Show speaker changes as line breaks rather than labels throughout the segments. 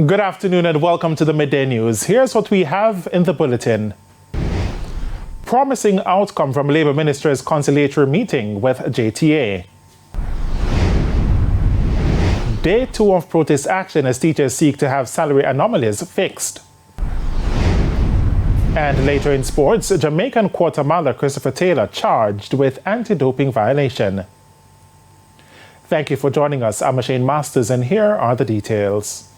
Good afternoon and welcome to the Midday News. Here's what we have in the bulletin. Promising outcome from Labour Minister's conciliatory meeting with JTA. Day 2 of protest action as teachers seek to have salary anomalies fixed. And later in sports, Jamaican quarter-miler Christopher Taylor charged with anti-doping violation. Thank you for joining us. I'm Shane Masters and here are the details.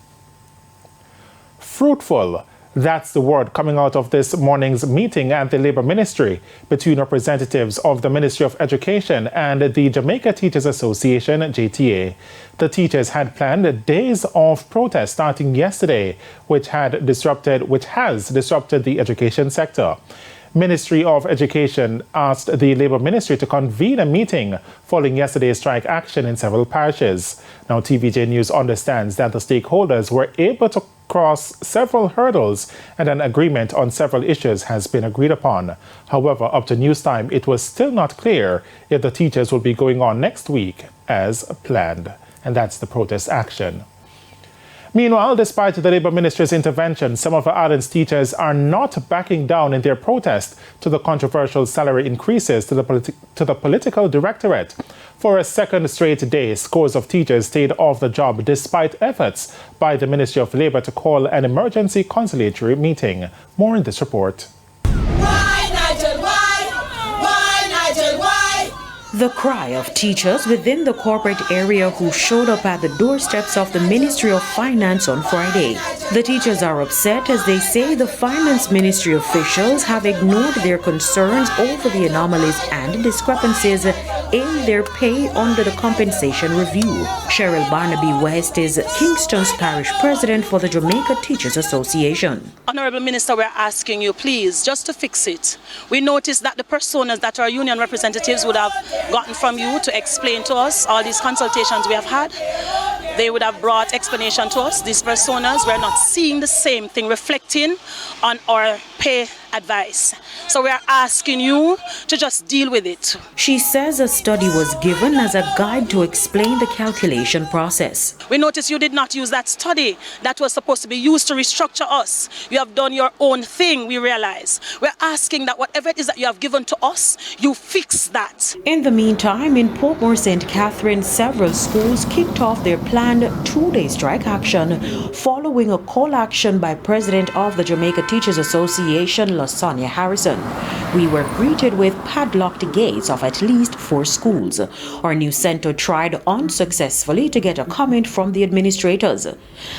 Fruitful. That's the word coming out of this morning's meeting at the Labour Ministry between representatives of the Ministry of Education and the Jamaica Teachers Association, JTA. The teachers had planned days of protest starting yesterday, which has disrupted the education sector. Ministry of Education asked the Labour Ministry to convene a meeting following yesterday's strike action in several parishes. Now, TVJ News understands that the stakeholders were able to cross several hurdles and an agreement on several issues has been agreed upon. However, up to news time, it was still not clear if the teachers will be going on next week as planned. And that's the protest action. Meanwhile, despite the Labour Ministry's intervention, some of the island's teachers are not backing down in their protest to the controversial salary increases to the political directorate. For a second straight day, scores of teachers stayed off the job despite efforts by the Ministry of Labour to call an emergency conciliatory meeting. More in this report.
Why, Nigel? Why? Why, Nigel? Why?
The cry of teachers within the corporate area who showed up at the doorsteps of the Ministry of Finance on Friday. The teachers are upset as they say the Finance Ministry officials have ignored their concerns over the anomalies and discrepancies in their pay under the compensation review. Cheryl Barnaby West is Kingston's parish president for the Jamaica Teachers Association.
Honorable Minister, we're asking you, please, just to fix it. We noticed that the personas that our union representatives would have gotten from you to explain to us all these consultations we have had, they would have brought explanation to us. These personas, we're not seeing the same thing reflecting on our pay advice. So we are asking you to just deal with it.
She says a study was given as a guide to explain the calculation process.
We noticed you did not use that study that was supposed to be used to restructure us. You have done your own thing, we realize. We're asking that whatever it is that you have given to us, you fix that.
In the meantime, in Portmore St. Catherine, several schools kicked off their planned two-day strike action following a call action by President of the Jamaica Teachers Association, Sonia Harrison. We were greeted with padlocked gates of at least 4 schools. Our new center tried unsuccessfully to get a comment from the administrators.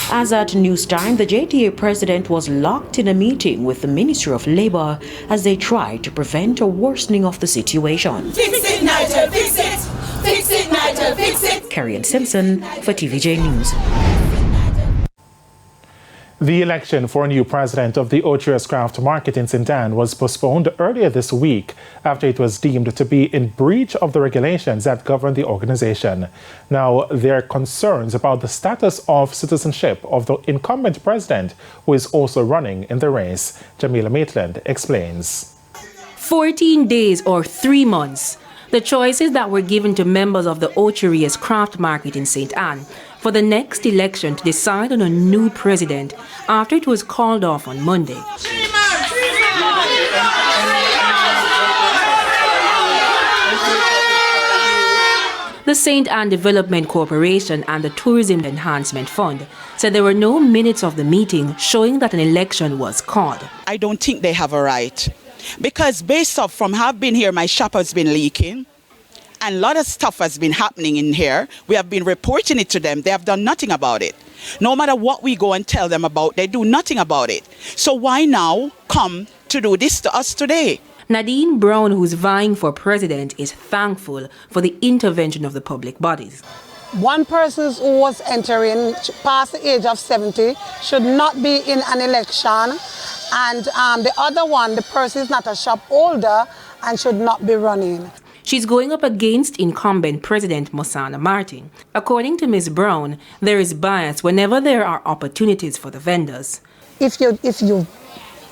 As at news time, the JTA president was locked in a meeting with the Ministry of Labour as they tried to prevent a worsening of the situation.
Fix it, Nigel, fix it! Fix it, Nigel, fix it!
Carrie Ann Simpson for TVJ News.
The election for a new president of the Ocho Rios Craft Market in St. Ann was postponed earlier this week after it was deemed to be in breach of the regulations that govern the organization. Now, there are concerns about the status of citizenship of the incumbent president, who is also running in the race. Jamila Maitland explains.
14 days or 3 months. The choices that were given to members of the Ocho Rios Craft Market in St. Ann for the next election to decide on a new president after it was called off on Monday. The St. Ann Development Corporation and the Tourism Enhancement Fund said there were no minutes of the meeting showing that an election was called.
I don't think they have a right. Because based off from have been here, my shop has been leaking and a lot of stuff has been happening in here. We have been reporting it to them. They have done nothing about it. No matter what we go and tell them about, they do nothing about it. So why now come to do this to us today?
Nadine Brown, who's vying for president, is thankful for the intervention of the public bodies.
One person who was entering past the age of 70 should not be in an election. And the other one, the person is not a shop holder and should not be running.
She's going up against incumbent President Mosana Martin. According to Ms. Brown, there is bias whenever there are opportunities for the vendors.
If you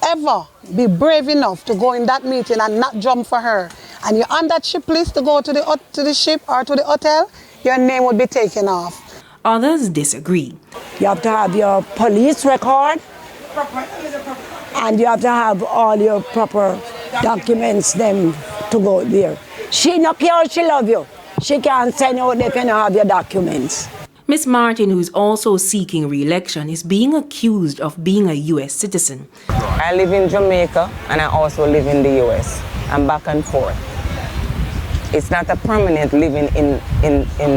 ever be brave enough to go in that meeting and not jump for her, and you're on that ship list to go to the ship or to the hotel, your name would be taken off.
Others disagree.
You have to have your police record, and you have to have all your proper documents them to go there. She no care, she love you. She can't send out if you don't have your documents.
Ms. Martin, who is also seeking re-election, is being accused of being a U.S. citizen.
I live in Jamaica and I also live in the U.S. I'm back and forth. It's not a permanent living in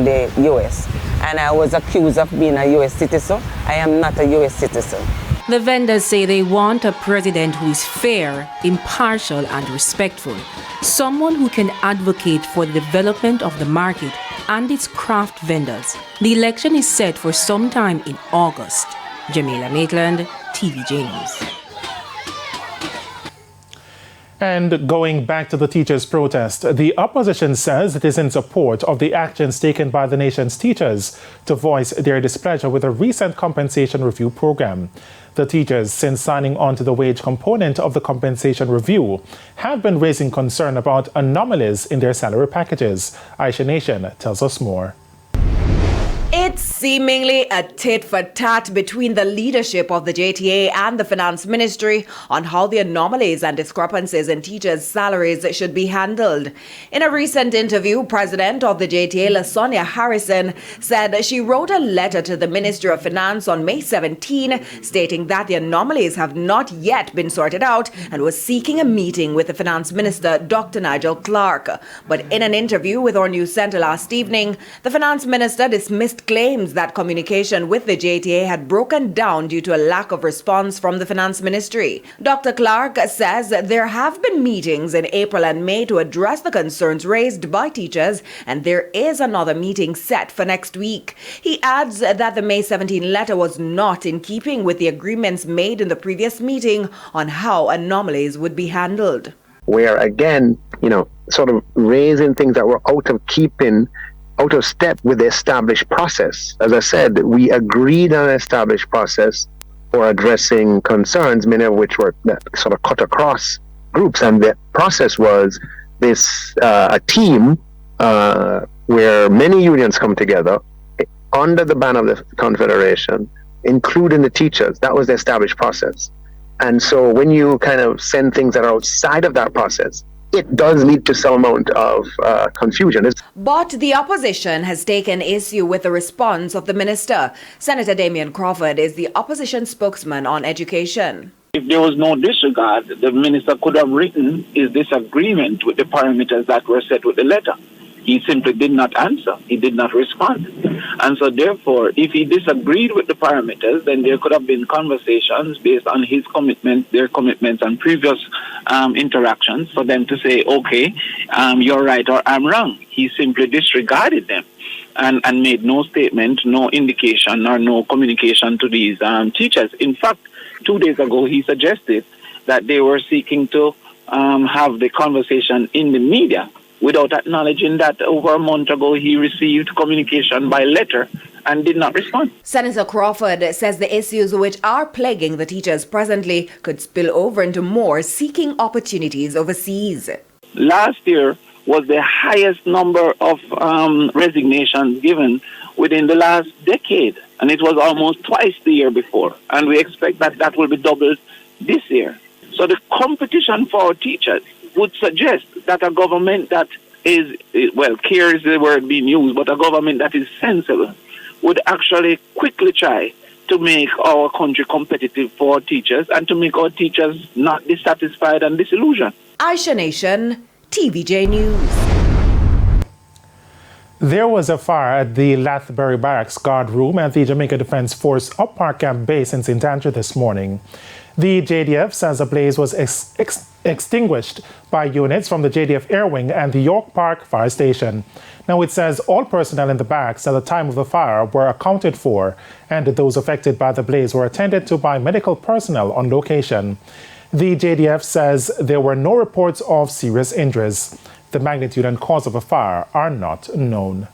the U.S. And I was accused of being a U.S. citizen. I am not a U.S. citizen.
The vendors say they want a president who is fair, impartial, and respectful. Someone who can advocate for the development of the market and its craft vendors. The election is set for sometime in August. Jamila Maitland, TVJ News.
And going back to the teachers' protest, the opposition says it is in support of the actions taken by the nation's teachers to voice their displeasure with a recent compensation review program. The teachers, since signing on to the wage component of the compensation review, have been raising concern about anomalies in their salary packages. Aisha Nation tells us more.
It's seemingly a tit-for-tat between the leadership of the JTA and the Finance Ministry on how the anomalies and discrepancies in teachers' salaries should be handled. In a recent interview, President of the JTA, LaSonia Harrison, said she wrote a letter to the Ministry of Finance on May 17, stating that the anomalies have not yet been sorted out and was seeking a meeting with the Finance Minister, Dr. Nigel Clark. But in an interview with our news centre last evening, the Finance Minister dismissed claims that communication with the JTA had broken down due to a lack of response from the Finance Ministry. Dr. Clark says there have been meetings in April and May to address the concerns raised by teachers, and there is another meeting set for next week. He adds that the May 17 letter was not in keeping with the agreements made in the previous meeting on how anomalies would be handled.
Where again, sort of raising things that were out of step with the established process. As I said, we agreed on an established process for addressing concerns, many of which were sort of cut across groups. And the process was this a team where many unions come together under the ban of the Confederation, including the teachers. That was the established process. And so when you kind of send things that are outside of that process, it does lead to some amount of confusion.
But the opposition has taken issue with the response of the minister. Senator Damian Crawford is the opposition spokesman on education.
If there was no disregard, the minister could have written his disagreement with the parameters that were set with the letter. He simply did not answer. He did not respond. And so therefore, if he disagreed with the parameters, then there could have been conversations based on his commitment, their commitments and previous interactions for them to say, okay, you're right or I'm wrong. He simply disregarded them and made no statement, no indication or no communication to these teachers. In fact, 2 days ago, he suggested that they were seeking to have the conversation in the media, without acknowledging that over a month ago he received communication by letter and did not respond.
Senator Crawford says the issues which are plaguing the teachers presently could spill over into more seeking opportunities overseas.
Last year was the highest number of resignations given within the last decade, and it was almost twice the year before. And we expect that that will be doubled this year. So the competition for our teachers would suggest that a government that is, care is the word being used, but a government that is sensible would actually quickly try to make our country competitive for our teachers and to make our teachers not dissatisfied and disillusioned.
Aisha Nation, TVJ News.
There was a fire at the Lathbury Barracks guard room at the Jamaica Defence Force Up Park Camp Base in St. Andrew this morning. The JDF says the blaze was extinguished by units from the JDF Air Wing and the York Park Fire Station. Now it says all personnel in the barracks at the time of the fire were accounted for, and those affected by the blaze were attended to by medical personnel on location. The JDF says there were no reports of serious injuries. The magnitude and cause of the fire are not known.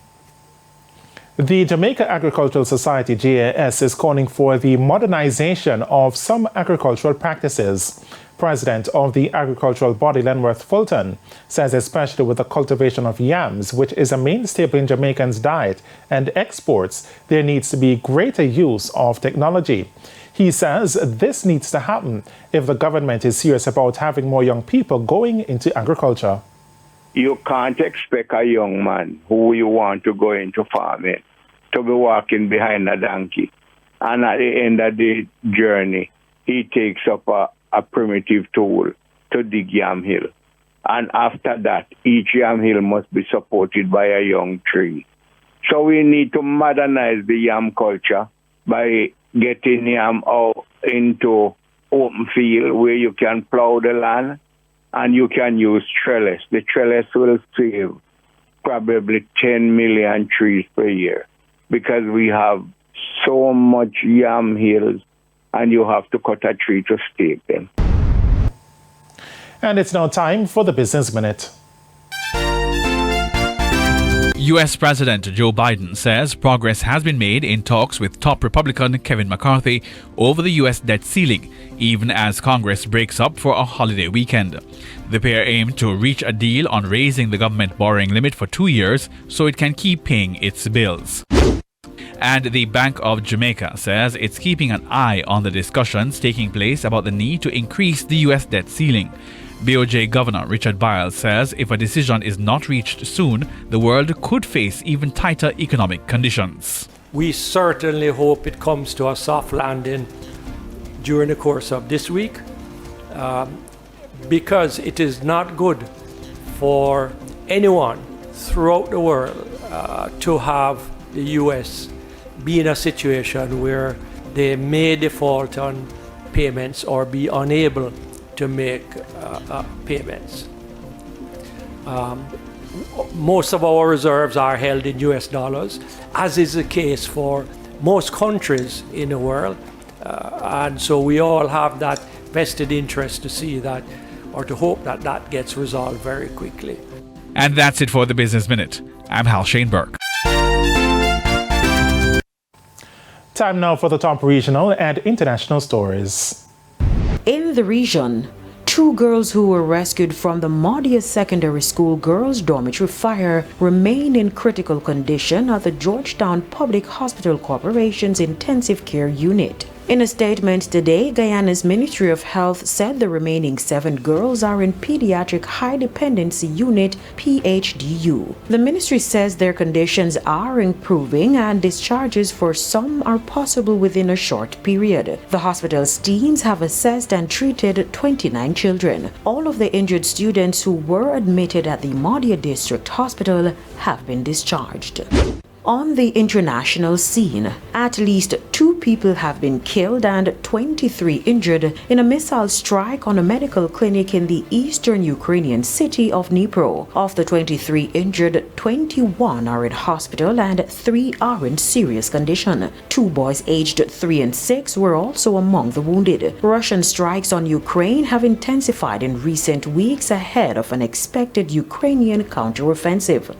The Jamaica Agricultural Society, JAS, is calling for the modernization of some agricultural practices. President of the agricultural body, Lenworth Fulton, says especially with the cultivation of yams, which is a main staple in Jamaicans' diet and exports, there needs to be greater use of technology. He says this needs to happen if the government is serious about having more young people going into agriculture.
You can't expect a young man who you want to go into farming to be walking behind a donkey. And at the end of the journey, he takes up a primitive tool to dig yam hill. And after that, each yam hill must be supported by a young tree. So we need to modernize the yam culture by getting yam out into open field where you can plow the land and you can use trellis. The trellis will save probably 10 million trees per year because we have so much yam hills and you have to cut a tree to stake them.
And it's now time for the Business Minute.
U.S. President Joe Biden says progress has been made in talks with top Republican Kevin McCarthy over the U.S. debt ceiling, even as Congress breaks up for a holiday weekend. The pair aim to reach a deal on raising the government borrowing limit for 2 years so it can keep paying its bills. And the Bank of Jamaica says it's keeping an eye on the discussions taking place about the need to increase the U.S. debt ceiling. BOJ Governor Richard Biles says if a decision is not reached soon, the world could face even tighter economic conditions.
We certainly hope it comes to a soft landing during the course of this week, because it is not good for anyone throughout the world to have the U.S. be in a situation where they may default on payments or be unable to make payments. Most of our reserves are held in US dollars, as is the case for most countries in the world. And so we all have that vested interest to see that, or to hope that that gets resolved very quickly.
And that's it for the Business Minute. I'm Hal Shaneberg.
Time now for the top regional and international stories.
In the region, 2 girls who were rescued from the Modia Secondary School girls' dormitory fire remain in critical condition at the Georgetown Public Hospital Corporation's intensive care unit. In a statement today, Guyana's Ministry of Health said the remaining 7 girls are in Pediatric High Dependency Unit (PHDU). The ministry says their conditions are improving and discharges for some are possible within a short period. The hospital's teams have assessed and treated 29 children. All of the injured students who were admitted at the Modia District Hospital have been discharged. On the international scene, at least 2 people have been killed and 23 injured in a missile strike on a medical clinic in the eastern Ukrainian city of Dnipro. Of the 23 injured, 21 are in hospital and 3 are in serious condition. 2 boys aged 3 and 6 were also among the wounded. Russian strikes on Ukraine have intensified in recent weeks ahead of an expected Ukrainian counteroffensive.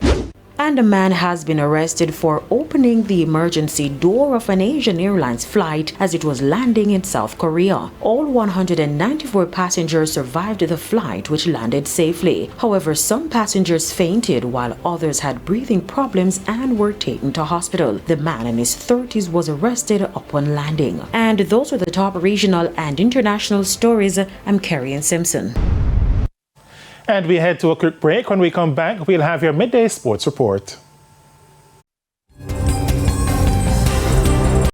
And a man has been arrested for opening the emergency door of an Asian Airlines flight as it was landing in South Korea. All 194 passengers survived the flight, which landed safely. However, some passengers fainted while others had breathing problems and were taken to hospital. The man in his 30s was arrested upon landing. And those were the top regional and international stories. I'm Carrie Simpson.
And we head to a quick break. When we come back, we'll have your midday sports report.